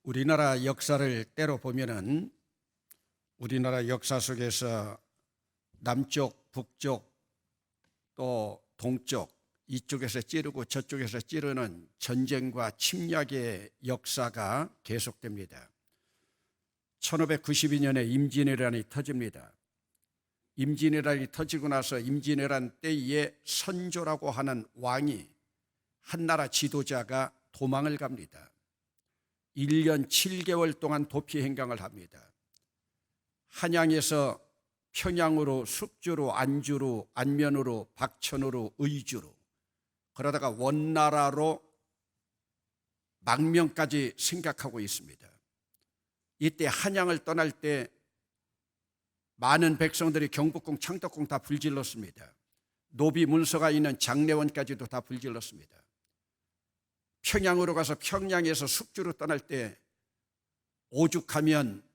우리나라 역사를 때로 보면은 우리나라 역사 속에서 남쪽, 북쪽, 또 동쪽, 이쪽에서 찌르고 저쪽에서 찌르는 전쟁과 침략의 역사가 계속됩니다. 1592년에 임진왜란이 터집니다. 임진왜란이 터지고 나서 임진왜란 때에 선조라고 하는 왕이 한나라 지도자가 도망을 갑니다. 1년 7개월 동안 도피 행각을 합니다. 한양에서 평양으로, 숙주로, 안주로, 안면으로, 박천으로, 의주로, 그러다가 원나라로 망명까지 생각하고 있습니다. 이때 한양을 떠날 때 많은 백성들이 경복궁, 창덕궁 다 불질렀습니다. 노비 문서가 있는 장례원까지도 다 불질렀습니다. 평양으로 가서 평양에서 숙주로 떠날 때 오죽하면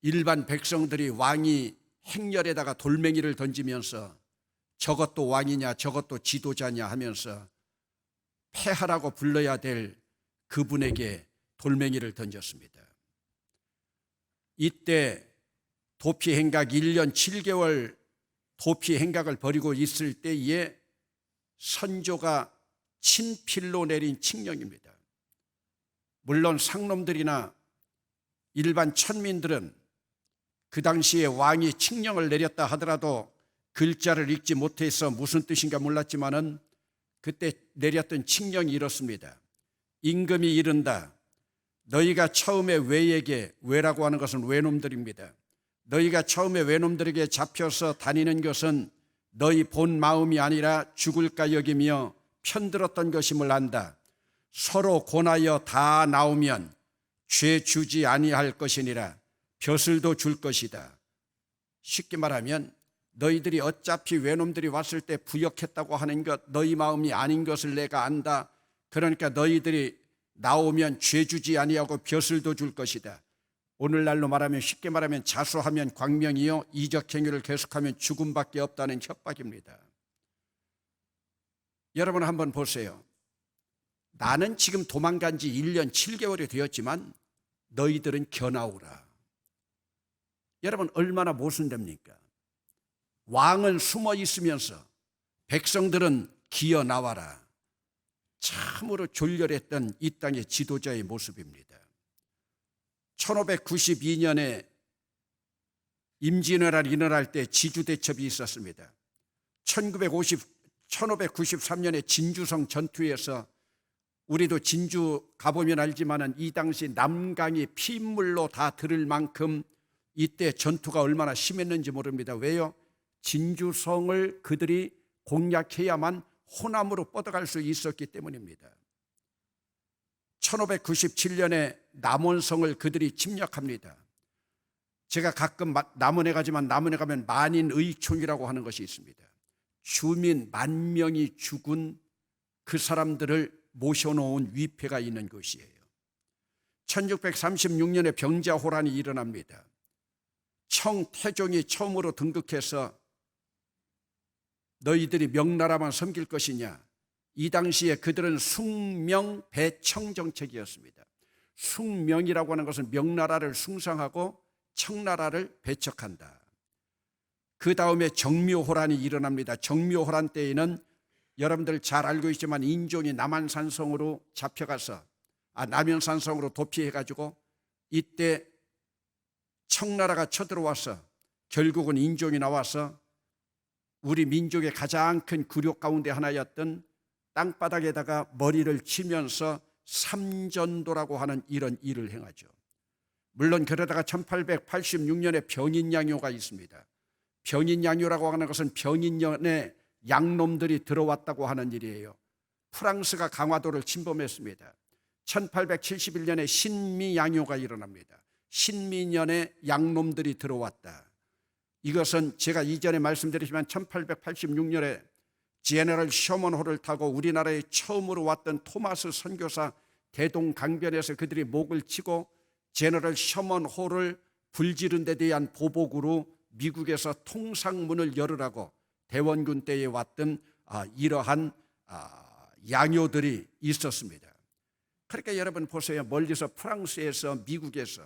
일반 백성들이 왕이 행렬에다가 돌멩이를 던지면서 저것도 왕이냐 저것도 지도자냐 하면서 폐하라고 불러야 될 그분에게 돌멩이를 던졌습니다. 이때 도피 행각 1년 7개월 도피 행각을 벌이고 있을 때에 선조가 친필로 내린 칙령입니다. 물론 상놈들이나 일반 천민들은 그 당시에 왕이 칙령을 내렸다 하더라도 글자를 읽지 못해서 무슨 뜻인가 몰랐지만은 그때 내렸던 칙령이 이렇습니다. 임금이 이른다. 너희가 처음에 외에게, 외라고 하는 것은 외놈들입니다. 너희가 처음에 외놈들에게 잡혀서 다니는 것은 너희 본 마음이 아니라 죽을까 여기며 편들었던 것임을 안다. 서로 권하여 다 나오면 죄 주지 아니할 것이니라. 벼슬도 줄 것이다. 쉽게 말하면 너희들이 어차피 외놈들이 왔을 때 부역했다고 하는 것, 너희 마음이 아닌 것을 내가 안다. 그러니까 너희들이 나오면 죄 주지 아니하고 벼슬도 줄 것이다. 오늘날로 말하면, 쉽게 말하면 자수하면 광명이요, 이적행위를 계속하면 죽음밖에 없다는 협박입니다. 여러분 한번 보세요. 나는 지금 도망간 지 1년 7개월이 되었지만 너희들은 겨나오라. 여러분 얼마나 모순됩니까? 왕은 숨어 있으면서 백성들은 기어 나와라. 참으로 졸렬했던 이 땅의 지도자의 모습입니다. 1592년에 임진왜란이 일어날 때 지주대첩이 있었습니다. 1593년에 진주성 전투에서, 우리도 진주 가보면 알지만 이 당시 남강이 피인물로 다 들을 만큼 이때 전투가 얼마나 심했는지 모릅니다. 왜요? 진주성을 그들이 공략해야만 호남으로 뻗어갈 수 있었기 때문입니다. 1597년에 남원성을 그들이 침략합니다. 제가 가끔 남원에 가지만 남원에 가면 만인의총이라고 하는 것이 있습니다. 주민 10,000명이 죽은 그 사람들을 모셔놓은 위패가 있는 곳이에요. 1636년에 병자호란이 일어납니다. 청태종이 처음으로 등극해서 너희들이 명나라만 섬길 것이냐, 이 당시에 그들은 숭명 배청 정책이었습니다. 숭명이라고 하는 것은 명나라를 숭상하고 청나라를 배척한다. 그 다음에 정묘호란이 일어납니다. 정묘호란 때에는 여러분들 잘 알고 있지만 인종이 남한산성으로 잡혀가서 남연산성으로 도피해가지고 이때 청나라가 쳐들어와서 결국은 인종이 나와서 우리 민족의 가장 큰 굴욕 가운데 하나였던 땅바닥에다가 머리를 치면서 삼전도라고 하는 이런 일을 행하죠. 물론 그러다가 1886년에 병인양요가 있습니다. 병인양요라고 하는 것은 병인년에 양놈들이 들어왔다고 하는 일이에요. 프랑스가 강화도를 침범했습니다. 1871년에 신미양요가 일어납니다. 신미년에 양놈들이 들어왔다. 이것은 제가 이전에 말씀드렸지만 1886년에 제너럴 셔먼호를 타고 우리나라에 처음으로 왔던 토마스 선교사 대동강변에서 그들이 목을 치고 제너럴 셔먼호를 불지른 데 대한 보복으로 미국에서 통상문을 열으라고 대원군 때에 왔던 이러한 양요들이 있었습니다. 그러니까 여러분 보세요. 멀리서 프랑스에서 미국에서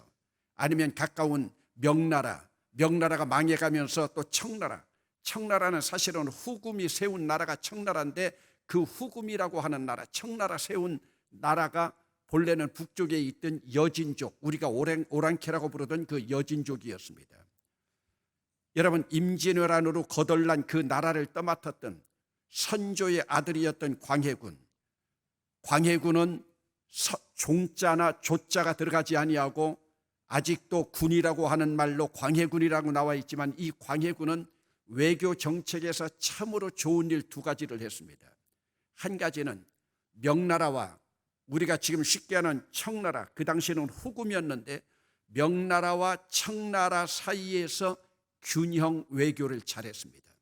아니면 가까운 명나라가 망해가면서 또 청나라는 사실은 후금이 세운 나라가 청나라인데 그 후금이라고 하는 나라, 청나라 세운 나라가 본래는 북쪽에 있던 여진족, 우리가 오랑캐라고 부르던 그 여진족이었습니다. 여러분 임진왜란으로 거덜난 그 나라를 떠맡았던 선조의 아들이었던 광해군은 종자나 조자가 들어가지 아니하고 아직도 군이라고 하는 말로 광해군이라고 나와 있지만 이 광해군은 외교 정책에서 참으로 좋은 일 두 가지를 했습니다. 한 가지는 명나라와 우리가 지금 쉽게 하는 청나라, 그 당시에는 후금이었는데 명나라와 청나라 사이에서 균형 외교를 잘했습니다.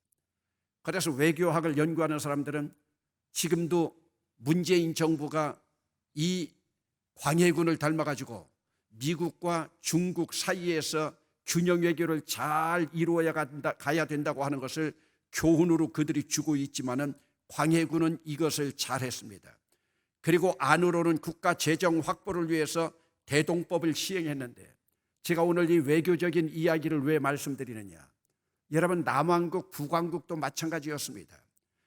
그래서 외교학을 연구하는 사람들은 지금도 문재인 정부가 이 광해군을 닮아가지고 미국과 중국 사이에서 균형 외교를 잘 이루어야 가야 된다고 하는 것을 교훈으로 그들이 주고 있지만은 광해군은 이것을 잘했습니다. 그리고 안으로는 국가 재정 확보를 위해서 대동법을 시행했는데 제가 오늘 이 외교적인 이야기를 왜 말씀드리느냐. 여러분 남왕국, 북왕국도 마찬가지였습니다.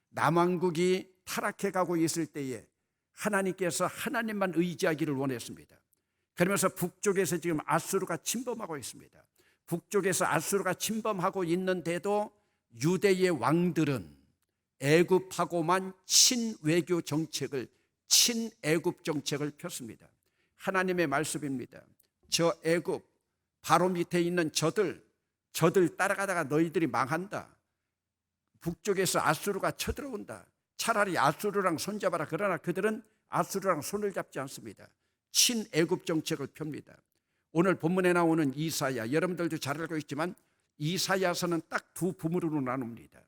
남왕국이 타락해 가고 있을 때에 하나님께서 하나님만 의지하기를 원했습니다. 그러면서 북쪽에서 지금 아수르가 침범하고 있습니다. 북쪽에서 아수르가 침범하고 있는데도 유대의 왕들은 애굽하고만 친외교 정책을, 친애굽 정책을 폈습니다. 하나님의 말씀입니다. 저 애굽 바로 밑에 있는 저들 따라가다가 너희들이 망한다. 북쪽에서 아수르가 쳐들어온다. 차라리 아수르랑 손잡아라. 그러나 그들은 아수르랑 손을 잡지 않습니다. 친애굽 정책을 펴니다. 오늘 본문에 나오는 이사야, 여러분들도 잘 알고 있지만 이사야서는 딱 두 부문으로 나눕니다.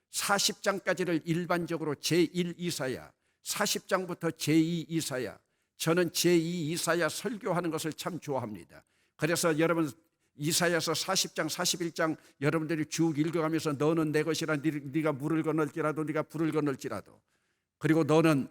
40장까지를 일반적으로 제1 이사야, 40장부터 제2 이사야. 저는 제2 이사야 설교하는 것을 참 좋아합니다. 그래서 여러분 이사야서 40장, 41장 여러분들이 쭉 읽어가면서 너는 내 것이라, 네가 물을 건널지라도, 네가 불을 건널지라도, 그리고 너는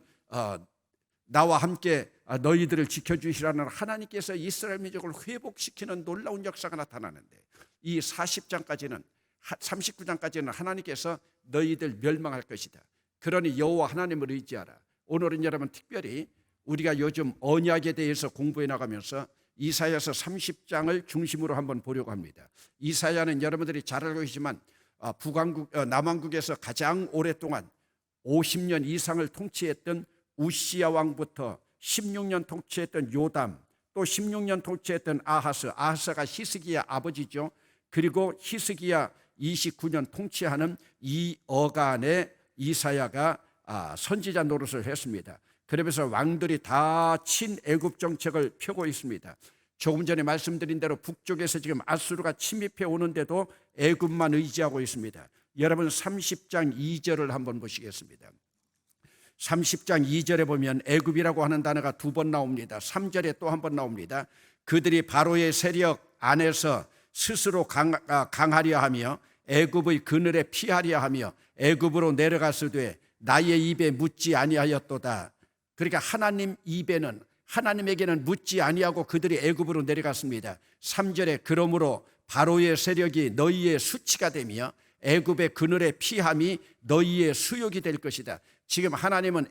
나와 함께 너희들을 지켜주시라는 하나님께서 이스라엘 민족을 회복시키는 놀라운 역사가 나타나는데 이 40장까지는 39장까지는 하나님께서 너희들 멸망할 것이다. 그러니 여호와 하나님을 의지하라. 오늘은 여러분 특별히 우리가 요즘 언약에 대해서 공부해 나가면서 이사야서 30장을 중심으로 한번 보려고 합니다. 이사야는 여러분들이 잘 알고 계시지만 남왕국에서 가장 오랫동안 50년 이상을 통치했던 우시야 왕부터 16년 통치했던 요담, 또 16년 통치했던 아하스가 히스기야 아버지죠. 그리고 히스기야 29년 통치하는 이 어간의 이사야가 선지자 노릇을 했습니다. 그러면서 왕들이 다 친애굽 정책을 펴고 있습니다. 조금 전에 말씀드린 대로 북쪽에서 지금 아수르가 침입해 오는데도 애굽만 의지하고 있습니다. 여러분 30장 2절을 한번 보시겠습니다. 30장 2절에 보면 애굽이라고 하는 단어가 두 번 나옵니다. 3절에 또 한 번 나옵니다. 그들이 바로의 세력 안에서 스스로 강하려 하며 애굽의 그늘에 피하려 하며 애굽으로 내려갔으되 나의 입에 묻지 아니하였도다. 그러니까 하나님에게는 묻지 아니하고 그들이 애굽으로 내려갔습니다. 3절에 그러므로 바로의 세력이 너희의 수치가 되며 애굽의 그늘에 피함이 너희의 수욕이 될 것이다. 지금 하나님은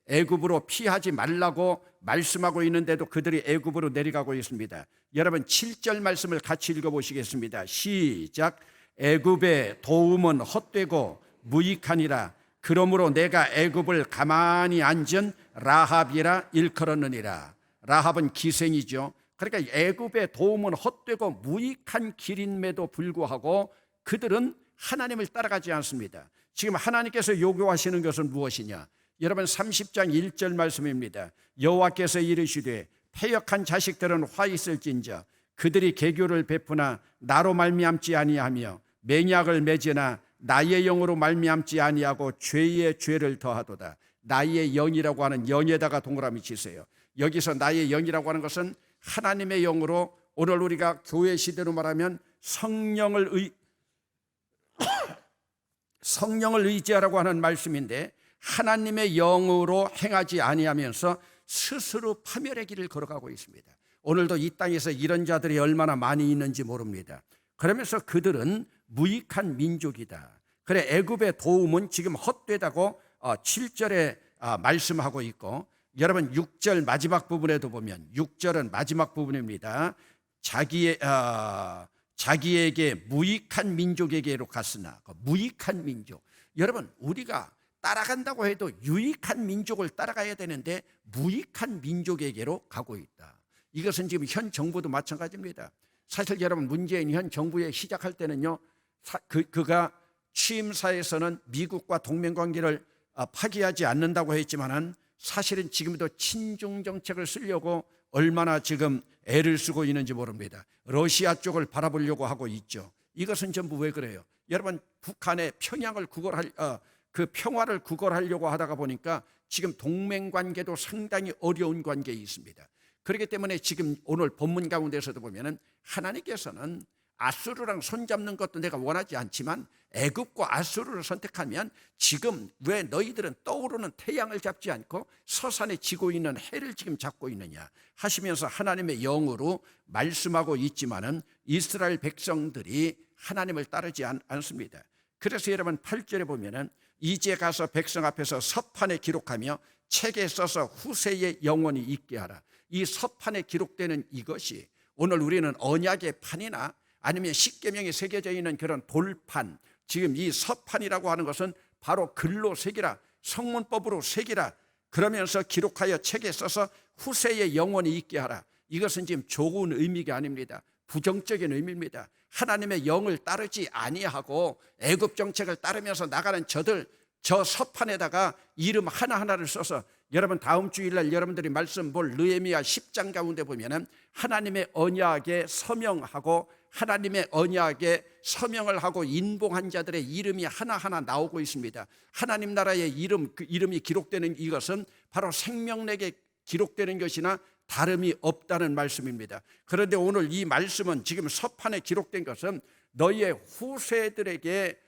애굽으로 피하지 말라고 말씀하고 있는데도 그들이 애굽으로 내려가고 있습니다. 여러분 7절 말씀을 같이 읽어보시겠습니다. 시작. 애굽의 도움은 헛되고 무익하니라. 그러므로 내가 애굽을 가만히 앉은 라합이라 일컬었느니라. 라합은 기생이죠. 그러니까 애굽의 도움은 헛되고 무익한 길임에도 불구하고 그들은 하나님을 따라가지 않습니다. 지금 하나님께서 요구하시는 것은 무엇이냐? 여러분 30장 1절 말씀입니다. 여호와께서 이르시되 패역한 자식들은 화 있을진저 그들이 계교를 베푸나 나로 말미암지 아니하며 맹약을 맺으나 나의 영으로 말미암지 아니하고 죄의 죄를 더하도다. 나의 영이라고 하는 영에다가 동그라미 치세요. 여기서 나의 영이라고 하는 것은 하나님의 영으로 오늘 우리가 교회 시대로 말하면 성령을 의지하라고 하는 말씀인데 하나님의 영으로 행하지 아니하면서 스스로 파멸의 길을 걸어가고 있습니다. 오늘도 이 땅에서 이런 자들이 얼마나 많이 있는지 모릅니다. 그러면서 그들은 무익한 민족이다. 그래, 애굽의 도움은 지금 헛되다고 7절에 말씀하고 있고, 여러분 6절 마지막 부분에도 보면 6절은 마지막 부분입니다. 자기에게 무익한 민족에게로 갔으나, 무익한 민족. 여러분, 우리가 따라간다고 해도 유익한 민족을 따라가야 되는데 무익한 민족에게로 가고 있다. 이것은 지금 현 정부도 마찬가지입니다. 사실 여러분, 문재인 현 정부에 시작할 때는요, 그가 취임사에서는 미국과 동맹관계를 파기하지 않는다고 했지만은 사실은 지금도 친중 정책을 쓰려고 얼마나 지금 애를 쓰고 있는지 모릅니다. 러시아 쪽을 바라보려고 하고 있죠. 이것은 전부 왜 그래요? 여러분, 북한의 평양을 그 평화를 구걸하려고 하다가 보니까 지금 동맹관계도 상당히 어려운 관계에 있습니다. 그렇기 때문에 지금 오늘 본문 가운데서도 보면은 하나님께서는 아수르랑 손잡는 것도 내가 원하지 않지만 애굽과 아수르를 선택하면 지금 왜 너희들은 떠오르는 태양을 잡지 않고 서산에 지고 있는 해를 지금 잡고 있느냐 하시면서 하나님의 영으로 말씀하고 있지만은 이스라엘 백성들이 하나님을 따르지 않습니다. 그래서 여러분 8절에 보면은 이제 가서 백성 앞에서 서판에 기록하며 책에 써서 후세에 영원히 있게 하라. 이 서판에 기록되는 이것이 오늘 우리는 언약의 판이나 아니면 십계명이 새겨져 있는 그런 돌판, 지금 이 서판이라고 하는 것은 바로 글로 새기라, 성문법으로 새기라, 그러면서 기록하여 책에 써서 후세에 영원히 있게 하라. 이것은 지금 좋은 의미가 아닙니다. 부정적인 의미입니다. 하나님의 영을 따르지 아니하고 애굽 정책을 따르면서 나가는 저들, 저 서판에다가 이름 하나하나를 써서, 여러분 다음 주일날 여러분들이 말씀 볼 느헤미야 10장 가운데 보면은 하나님의 언약에 서명하고 하나님의 언약에 서명을 하고 인봉한 자들의 이름이 하나하나 나오고 있습니다. 하나님 나라의 이름, 그 이름이 기록되는 이것은 바로 생명록에 기록되는 것이나 다름이 없다는 말씀입니다. 그런데 오늘 이 말씀은 지금 서판에 기록된 것은 너희의 후세들에게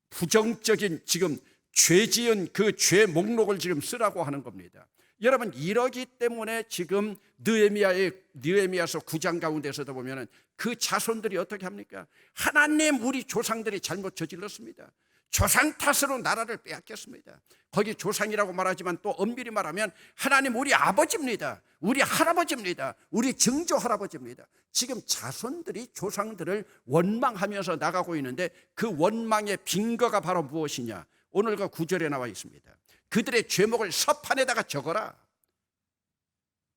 부정적인 지금 죄 지은 그 죄 목록을 지금 쓰라고 하는 겁니다. 여러분, 이러기 때문에 지금 느헤미야서 9장 가운데서도 보면은 그 자손들이 어떻게 합니까? 하나님, 우리 조상들이 잘못 저질렀습니다. 조상 탓으로 나라를 빼앗겼습니다. 거기 조상이라고 말하지만 또 엄밀히 말하면 하나님, 우리 아버지입니다. 우리 할아버지입니다. 우리 증조 할아버지입니다. 지금 자손들이 조상들을 원망하면서 나가고 있는데 그 원망의 빈거가 바로 무엇이냐? 오늘 그 9절에 나와 있습니다. 그들의 죄목을 서판에다가 적어라.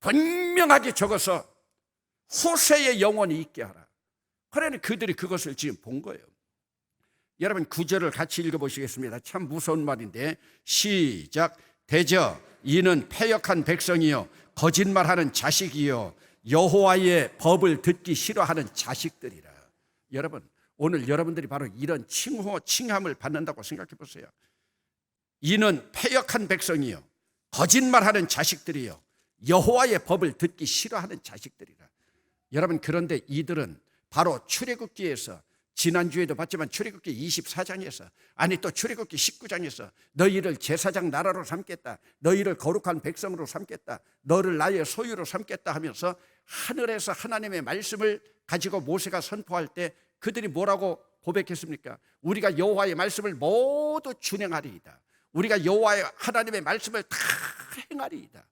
분명하게 적어서 후세에 영원히 있게 하라. 그러니 그들이 그것을 지금 본 거예요. 여러분 9절을 같이 읽어보시겠습니다. 참 무서운 말인데, 시작. 대저 이는 패역한 백성이요 거짓말하는 자식이요 여호와의 법을 듣기 싫어하는 자식들이라. 여러분, 오늘 여러분들이 바로 이런 칭함을 받는다고 생각해 보세요. 이는 패역한 백성이요 거짓말하는 자식들이요 여호와의 법을 듣기 싫어하는 자식들이라. 여러분, 그런데 이들은 바로 출애굽기에서, 지난주에도 봤지만 출애굽기 24장에서, 아니 또 출애굽기 19장에서 너희를 제사장 나라로 삼겠다, 너희를 거룩한 백성으로 삼겠다, 너를 나의 소유로 삼겠다 하면서 하늘에서 하나님의 말씀을 가지고 모세가 선포할 때 그들이 뭐라고 고백했습니까? 우리가 여호와의 말씀을 모두 준행하리이다. 우리가 여호와의 하나님의 말씀을 다 행하리이다.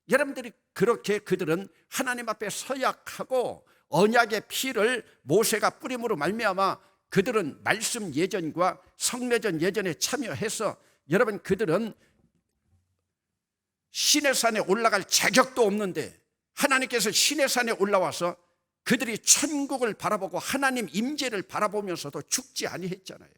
여러분들이 그렇게 그들은 하나님 앞에 서약하고 언약의 피를 모세가 뿌림으로 말미암아 그들은 말씀 예전과 성례전 예전에 참여해서, 여러분 그들은 시내산에 올라갈 자격도 없는데 하나님께서 시내산에 올라와서 그들이 천국을 바라보고 하나님 임재를 바라보면서도 죽지 아니했잖아요.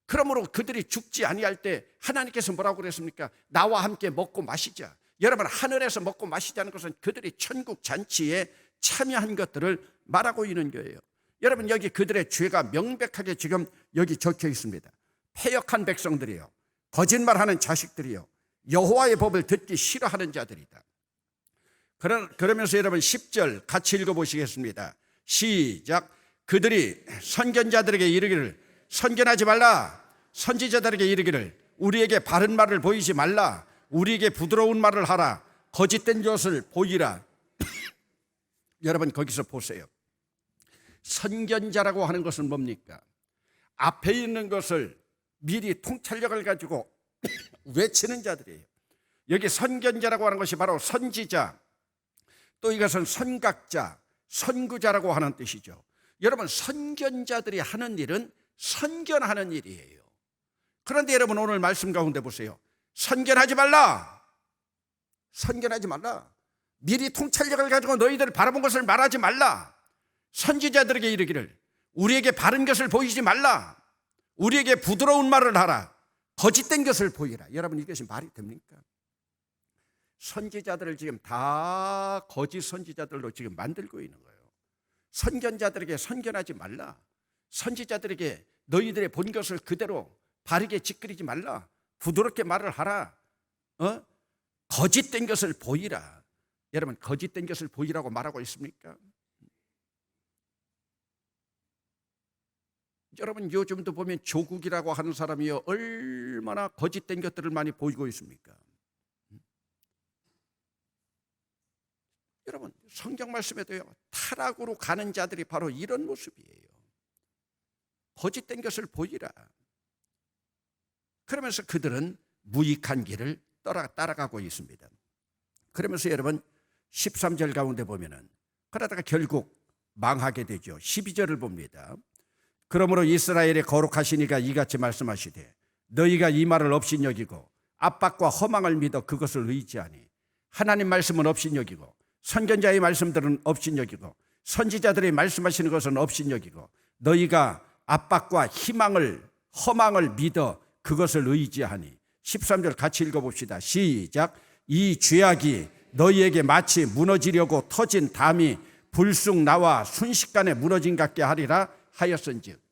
그러므로 그들이 죽지 아니할 때 하나님께서 뭐라고 그랬습니까? 나와 함께 먹고 마시자. 여러분, 하늘에서 먹고 마시자는 것은 그들이 천국 잔치에 참여한 것들을 말하고 있는 거예요. 여러분, 여기 그들의 죄가 명백하게 지금 여기 적혀 있습니다. 패역한 백성들이요 거짓말하는 자식들이요 여호와의 법을 듣기 싫어하는 자들이다. 그러면서 여러분 10절 같이 읽어보시겠습니다. 시작. 그들이 선견자들에게 이르기를 선견하지 말라. 선지자들에게 이르기를 우리에게 바른 말을 보이지 말라. 우리에게 부드러운 말을 하라. 거짓된 것을 보이라. 여러분 거기서 보세요. 선견자라고 하는 것은 뭡니까? 앞에 있는 것을 미리 통찰력을 가지고 외치는 자들이에요. 여기 선견자라고 하는 것이 바로 선지자, 또 이것은 선각자, 선구자라고 하는 뜻이죠. 여러분 선견자들이 하는 일은 선견하는 일이에요. 그런데 여러분 오늘 말씀 가운데 보세요. 선견하지 말라. 선견하지 말라. 미리 통찰력을 가지고 너희들 바라본 것을 말하지 말라. 선지자들에게 이르기를 우리에게 바른 것을 보이지 말라. 우리에게 부드러운 말을 하라. 거짓된 것을 보이라. 여러분 이것이 말이 됩니까? 선지자들을 지금 다 거짓 선지자들로 지금 만들고 있는 거예요. 선견자들에게 선견하지 말라. 선지자들에게 너희들의 본 것을 그대로 바르게 짓그리지 말라. 부드럽게 말을 하라. 거짓된 것을 보이라. 여러분 거짓된 것을 보이라고 말하고 있습니까? 여러분 요즘도 보면 조국이라고 하는 사람이 얼마나 거짓된 것들을 많이 보이고 있습니까? 여러분 성경 말씀에도요, 타락으로 가는 자들이 바로 이런 모습이에요. 거짓된 것을 보이라. 그러면서 그들은 무익한 길을 따라가고 있습니다. 그러면서 여러분 13절 가운데 보면은 그러다가 결국 망하게 되죠. 12절을 봅니다. 그러므로 이스라엘의 거룩하신 이가 이같이 말씀하시되 너희가 이 말을 업신여기고 압박과 허망을 믿어 그것을 의지하니 하나님 말씀은 업신여기고 선견자의 말씀들은 업신여기고 선지자들이 말씀하시는 것은 업신여기고 너희가 압박과 허망을 믿어 그것을 의지하니 13절 같이 읽어봅시다. 시작. 이 죄악이 너희에게 마치 무너지려고 터진 담이 불쑥 나와 순식간에 무너진 같게 하리라 하였은즉.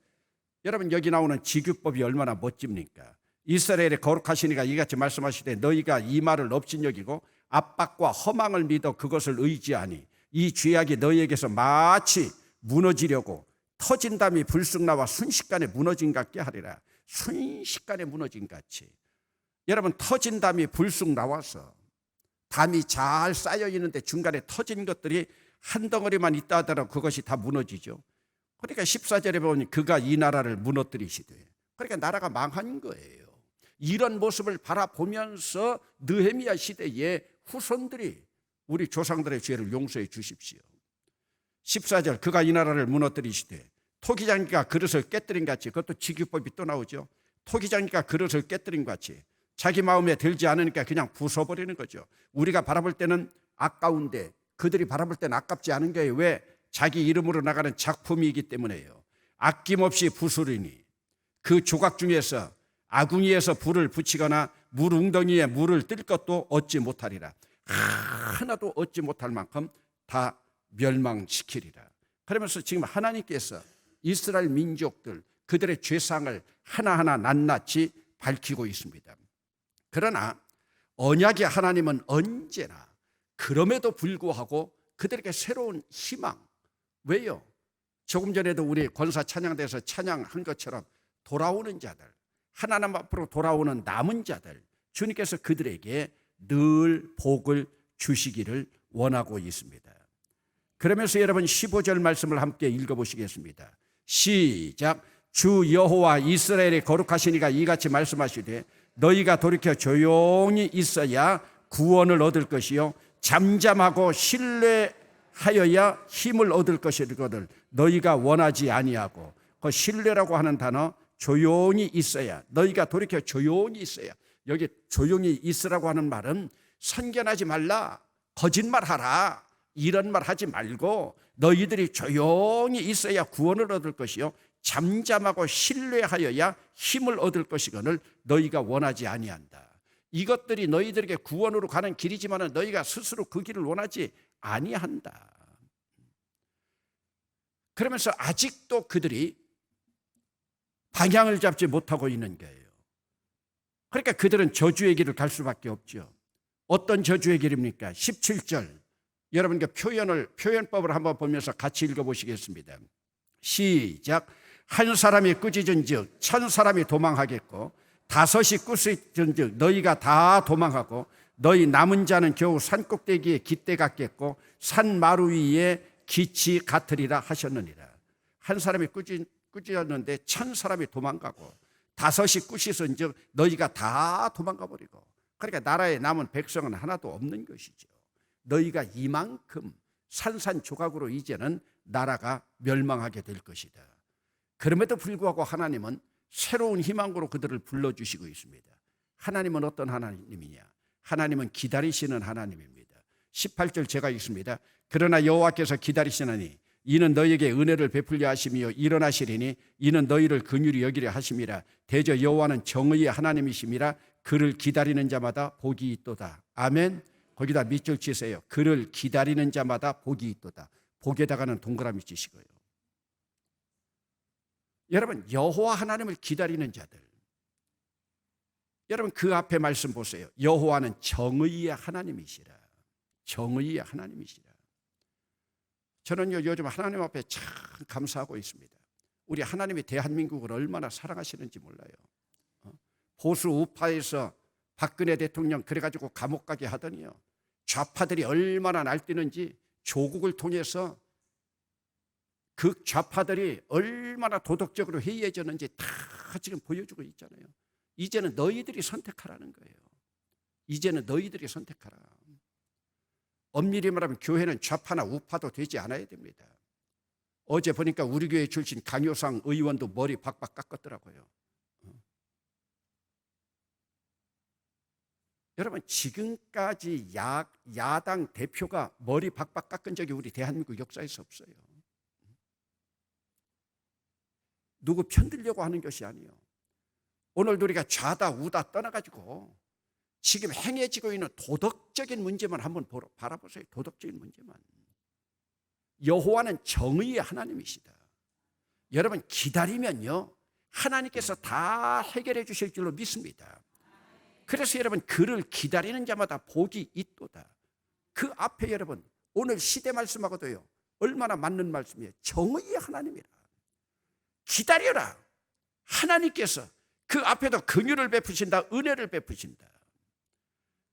여러분 여기 나오는 직유법이 얼마나 멋집니까? 이스라엘의 거룩하신 이가 이같이 말씀하시되 너희가 이 말을 업신여기고 압박과 허망을 믿어 그것을 의지하니 이 죄악이 너희에게서 마치 무너지려고 터진 담이 불쑥 나와 순식간에 무너진 같게 하리라. 순식간에 무너진 같이. 여러분 터진 담이 불쑥 나와서 담이 잘 쌓여 있는데 중간에 터진 것들이 한 덩어리만 있다 하더라도 그것이 다 무너지죠. 그러니까 14절에 보니 그가 이 나라를 무너뜨리시되, 그러니까 나라가 망한 거예요. 이런 모습을 바라보면서 느헤미야 시대의 후손들이 우리 조상들의 죄를 용서해 주십시오. 14절 그가 이 나라를 무너뜨리시되 토기장이가 그릇을 깨뜨린 같이, 그것도 직유법이 또 나오죠. 토기장이가 그릇을 깨뜨린 같이 자기 마음에 들지 않으니까 그냥 부숴버리는 거죠. 우리가 바라볼 때는 아까운데 그들이 바라볼 때는 아깝지 않은 거예요. 왜? 자기 이름으로 나가는 작품이기 때문에요. 아낌없이 부수리니 그 조각 중에서 아궁이에서 불을 붙이거나 물 웅덩이에 물을 뜰 것도 얻지 못하리라. 하나도 얻지 못할 만큼 다 멸망시키리라. 그러면서 지금 하나님께서 이스라엘 민족들 그들의 죄상을 하나하나 낱낱이 밝히고 있습니다. 그러나 언약의 하나님은 언제나 그럼에도 불구하고 그들에게 새로운 희망. 왜요? 조금 전에도 우리 권사 찬양대에서 찬양한 것처럼 돌아오는 자들, 하나님 앞으로 돌아오는 남은 자들, 주님께서 그들에게 늘 복을 주시기를 원하고 있습니다. 그러면서 여러분 15절 말씀을 함께 읽어보시겠습니다. 시작. 주 여호와 이스라엘의 거룩하신 이가 이같이 말씀하시되 너희가 돌이켜 조용히 있어야 구원을 얻을 것이요 잠잠하고 신뢰하여야 힘을 얻을 것이거늘 너희가 원하지 아니하고. 그 신뢰라고 하는 단어, 조용히 있어야, 너희가 돌이켜 조용히 있어야. 여기 조용히 있으라고 하는 말은 선견하지 말라, 거짓말하라, 이런 말 하지 말고 너희들이 조용히 있어야 구원을 얻을 것이요 잠잠하고 신뢰하여야 힘을 얻을 것이거늘 너희가 원하지 아니한다. 이것들이 너희들에게 구원으로 가는 길이지만 너희가 스스로 그 길을 원하지 아니한다. 그러면서 아직도 그들이 방향을 잡지 못하고 있는 거예요. 그러니까 그들은 저주의 길을 갈 수밖에 없죠. 어떤 저주의 길입니까? 17절 여러분께 표현법을 한번 보면서 같이 읽어보시겠습니다. 시작. 한 사람이 꾸짖은 즉 천 사람이 도망하겠고 다섯이 꾸짖은즉 너희가 다 도망하고 너희 남은 자는 겨우 산꼭대기에 깃대 같겠고 산 마루 위에 기치 같으리라 하셨느니라. 한 사람이 꾸짖었는데 1000사람이 도망가고 다섯이 꾸짖은즉 너희가 다 도망가 버리고, 그러니까 나라에 남은 백성은 하나도 없는 것이죠. 너희가 이만큼 산산조각으로 이제는 나라가 멸망하게 될 것이다. 그럼에도 불구하고 하나님은 새로운 희망으로 그들을 불러주시고 있습니다. 하나님은 어떤 하나님이냐? 하나님은 기다리시는 하나님입니다. 18절 제가 읽습니다. 그러나 여호와께서 기다리시나니 이는 너희에게 은혜를 베풀려 하시며 일어나시리니 이는 너희를 긍휼히 여기려 하심이라. 대저 여호와는 정의의 하나님이심이라. 그를 기다리는 자마다 복이 있도다. 아멘. 거기다 밑줄 치세요. 그를 기다리는 자마다 복이 있도다. 복에다가는 동그라미 치시고요. 여러분, 여호와 하나님을 기다리는 자들, 여러분 그 앞에 말씀 보세요. 여호와는 정의의 하나님이시라. 정의의 하나님이시라. 저는요 요즘 하나님 앞에 참 감사하고 있습니다. 우리 하나님이 대한민국을 얼마나 사랑하시는지 몰라요. 보수 우파에서 박근혜 대통령 그래가지고 감옥 가게 하더니요, 좌파들이 얼마나 날뛰는지 조국을 통해서 그 좌파들이 얼마나 도덕적으로 해이해졌는지 다 지금 보여주고 있잖아요. 이제는 너희들이 선택하라는 거예요. 이제는 너희들이 선택하라. 엄밀히 말하면 교회는 좌파나 우파도 되지 않아야 됩니다. 어제 보니까 우리 교회 출신 강효상 의원도 머리 박박 깎았더라고요. 여러분, 지금까지 야당 대표가 머리 박박 깎은 적이 우리 대한민국 역사에서 없어요. 누구 편들려고 하는 것이 아니에요. 오늘도 우리가 좌다 우다 떠나가지고 지금 행해지고 있는 도덕적인 문제만 한번 바라보세요. 도덕적인 문제만. 여호와는 정의의 하나님이시다. 여러분, 기다리면요 하나님께서 다 해결해 주실 줄로 믿습니다. 그래서 여러분, 그를 기다리는 자마다 복이 있도다. 그 앞에 여러분 오늘 시대 말씀하고도요 얼마나 맞는 말씀이에요. 정의의 하나님이라. 기다려라. 하나님께서 그 앞에도 긍휼을 베푸신다, 은혜를 베푸신다.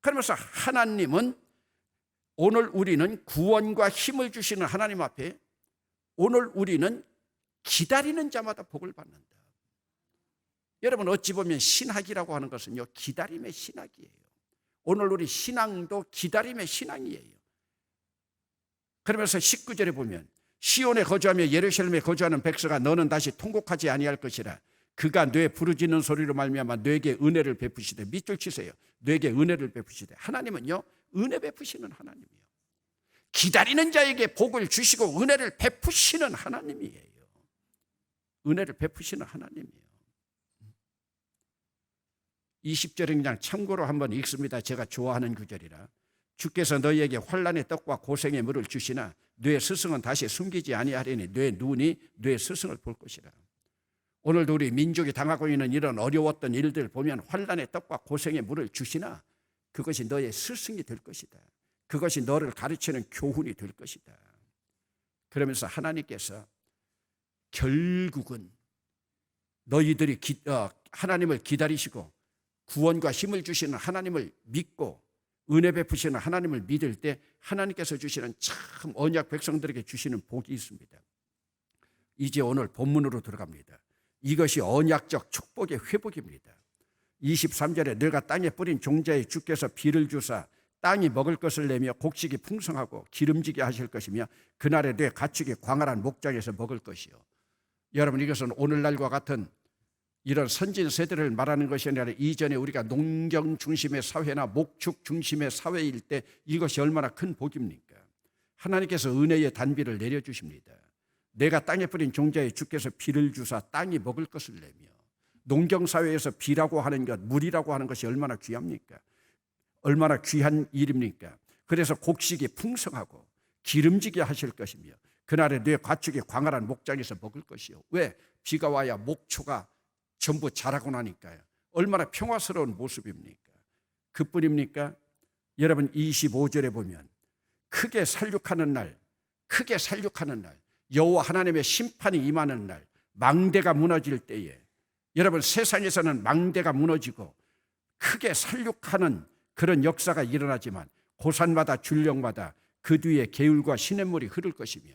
그러면서 하나님은 오늘 우리는 구원과 힘을 주시는 하나님 앞에 오늘 우리는 기다리는 자마다 복을 받는다. 여러분, 어찌 보면 신학이라고 하는 것은요 기다림의 신학이에요. 오늘 우리 신앙도 기다림의 신앙이에요. 그러면서 19절에 보면 시온에 거주하며 예루살렘에 거주하는 백성아, 너는 다시 통곡하지 아니할 것이라. 그가 뇌 부르짖는 소리로 말미암아 뇌게 은혜를 베푸시되. 밑줄 치세요. 뇌게 은혜를 베푸시되. 하나님은요 은혜 베푸시는 하나님이에요. 기다리는 자에게 복을 주시고 은혜를 베푸시는 하나님이에요. 은혜를 베푸시는 하나님이에요. 20절은 그냥 참고로 한번 읽습니다. 제가 좋아하는 구절이라. 주께서 너희에게 환난의 떡과 고생의 물을 주시나 뇌 스승은 다시 숨기지 아니하리니 뇌 눈이 뇌 스승을 볼 것이라. 오늘도 우리 민족이 당하고 있는 이런 어려웠던 일들 보면 환난의 떡과 고생의 물을 주시나 그것이 너의 스승이 될 것이다. 그것이 너를 가르치는 교훈이 될 것이다. 그러면서 하나님께서 결국은 너희들이 하나님을 기다리시고 구원과 힘을 주시는 하나님을 믿고 은혜 베푸시는 하나님을 믿을 때 하나님께서 주시는 참 언약 백성들에게 주시는 복이 있습니다. 이제 오늘 본문으로 들어갑니다. 이것이 언약적 축복의 회복입니다. 23절에 너가 땅에 뿌린 종자의 주께서 비를 주사 땅이 먹을 것을 내며 곡식이 풍성하고 기름지게 하실 것이며 그날에 내 가축이 광활한 목장에서 먹을 것이요. 여러분, 이것은 오늘날과 같은 이런 선진 세대를 말하는 것이 아니라 이전에 우리가 농경 중심의 사회나 목축 중심의 사회일 때 이것이 얼마나 큰 복입니까? 하나님께서 은혜의 단비를 내려주십니다. 내가 땅에 뿌린 종자의 주께서 비를 주사 땅이 먹을 것을 내며. 농경사회에서 비라고 하는 것, 물이라고 하는 것이 얼마나 귀합니까? 얼마나 귀한 일입니까? 그래서 곡식이 풍성하고 기름지게 하실 것이며 그날에 내 가축이 광활한 목장에서 먹을 것이요. 왜? 비가 와야 목초가 전부 자라고 나니까요. 얼마나 평화스러운 모습입니까? 그뿐입니까? 여러분, 25절에 보면 크게 살육하는 날, 크게 살육하는 날, 여호와 하나님의 심판이 임하는 날, 망대가 무너질 때에 여러분, 세상에서는 망대가 무너지고 크게 살육하는 그런 역사가 일어나지만 고산마다 줄령마다 그 뒤에 개울과 시냇물이 흐를 것이며,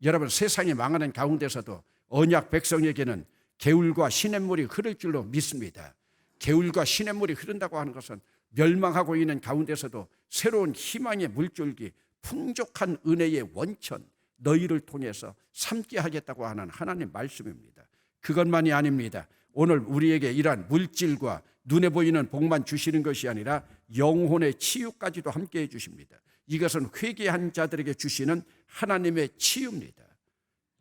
여러분, 세상이 망하는 가운데서도 언약 백성에게는 개울과 시냇물이 흐를 줄로 믿습니다. 개울과 시냇물이 흐른다고 하는 것은 멸망하고 있는 가운데서도 새로운 희망의 물줄기, 풍족한 은혜의 원천, 너희를 통해서 삼게 하겠다고 하는 하나님 말씀입니다. 그것만이 아닙니다. 오늘 우리에게 이러한 물질과 눈에 보이는 복만 주시는 것이 아니라 영혼의 치유까지도 함께 해주십니다. 이것은 회개한 자들에게 주시는 하나님의 치유입니다.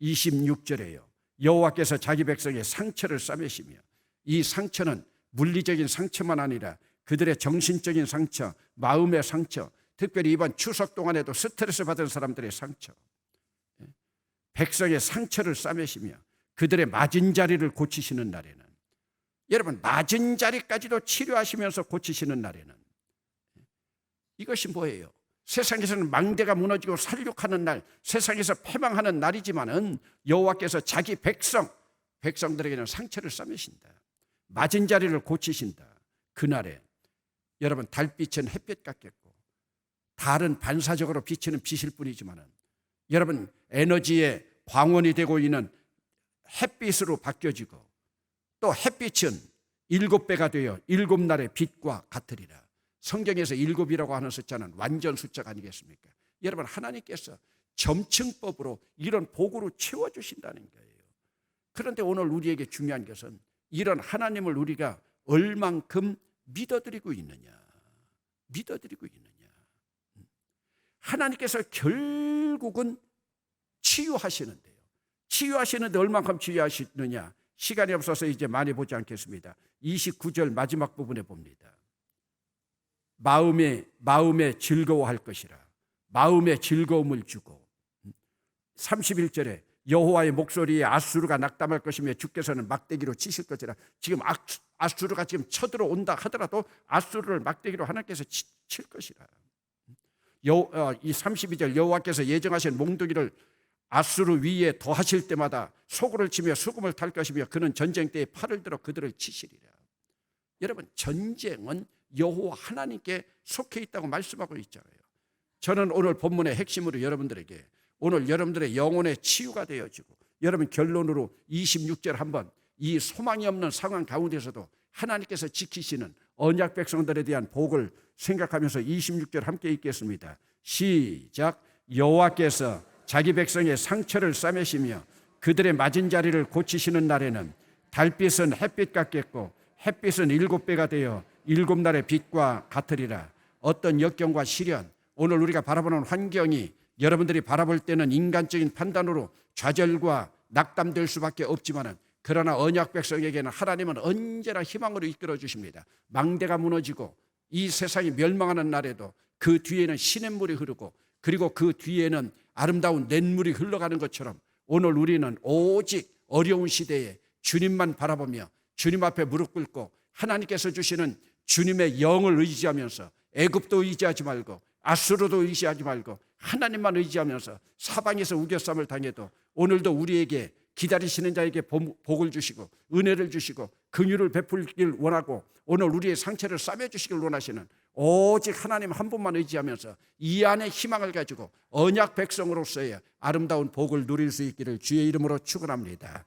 26절에요. 여호와께서 자기 백성의 상처를 싸매시며, 이 상처는 물리적인 상처만 아니라 그들의 정신적인 상처, 마음의 상처, 특별히 이번 추석 동안에도 스트레스 받은 사람들의 상처, 백성의 상처를 싸매시며 그들의 맞은 자리를 고치시는 날에는, 여러분, 맞은 자리까지도 치료하시면서 고치시는 날에는 이것이 뭐예요? 세상에서는 망대가 무너지고 살육하는 날, 세상에서 패망하는 날이지만은 여호와께서 자기 백성들에게는 상처를 싸매신다. 맞은 자리를 고치신다. 그날에 여러분, 달빛은 햇빛 같겠고 달은 반사적으로 비치는 빛일 뿐이지만은, 여러분, 에너지의 광원이 되고 있는 햇빛으로 바뀌어지고, 또 햇빛은 7배가 되어 7날의 빛과 같으리라. 성경에서 7이라고 하는 숫자는 완전 숫자가 아니겠습니까? 여러분, 하나님께서 점층법으로 이런 복으로 채워주신다는 거예요. 그런데 오늘 우리에게 중요한 것은 이런 하나님을 우리가 얼만큼 믿어드리고 있느냐. 하나님께서 결국은 치유하시는데요. 치유하시는데 얼만큼 치유하시느냐. 시간이 없어서 이제 많이 보지 않겠습니다. 29절 마지막 부분에 봅니다. 마음에 즐거워할 것이라. 마음에 즐거움을 주고. 31절에 여호와의 목소리에 아수르가 낙담할 것이며 주께서는 막대기로 치실 것이라. 지금 아수르가 지금 쳐들어온다 하더라도 아수르를 막대기로 하나님께서 칠 것이라. 이 32절 여호와께서 예정하신 몽둥이를 아수르 위에 더하실 때마다 소굴을 치며 수금을 탈 것이며 그는 전쟁 때에 팔을 들어 그들을 치시리라. 여러분, 전쟁은 여호와 하나님께 속해 있다고 말씀하고 있잖아요. 저는 오늘 본문의 핵심으로 여러분들에게 오늘 여러분들의 영혼의 치유가 되어지고, 여러분, 결론으로 26절 한번 이 소망이 없는 상황 가운데서도 하나님께서 지키시는 언약 백성들에 대한 복을 생각하면서 26절 함께 읽겠습니다. 시작. 여호와께서 자기 백성의 상처를 싸매시며 그들의 맞은 자리를 고치시는 날에는 달빛은 햇빛 같겠고 햇빛은 7배가 되어 7날의 빛과 같으리라. 어떤 역경과 시련, 오늘 우리가 바라보는 환경이 여러분들이 바라볼 때는 인간적인 판단으로 좌절과 낙담될 수밖에 없지만은, 그러나 언약 백성에게는 하나님은 언제나 희망으로 이끌어 주십니다. 망대가 무너지고 이 세상이 멸망하는 날에도 그 뒤에는 시냇물이 흐르고, 그리고 그 뒤에는 아름다운 냇물이 흘러가는 것처럼 오늘 우리는 오직 어려운 시대에 주님만 바라보며 주님 앞에 무릎 꿇고 하나님께서 주시는 주님의 영을 의지하면서, 애굽도 의지하지 말고 아수르도 의지하지 말고 하나님만 의지하면서 사방에서 우겨쌈을 당해도 오늘도 우리에게 기다리시는 자에게 복을 주시고 은혜를 주시고 긍휼을 베풀길 원하고 오늘 우리의 상처를 싸매주시길 원하시는 오직 하나님 한 분만 의지하면서 이 안에 희망을 가지고 언약 백성으로서의 아름다운 복을 누릴 수 있기를 주의 이름으로 축원합니다.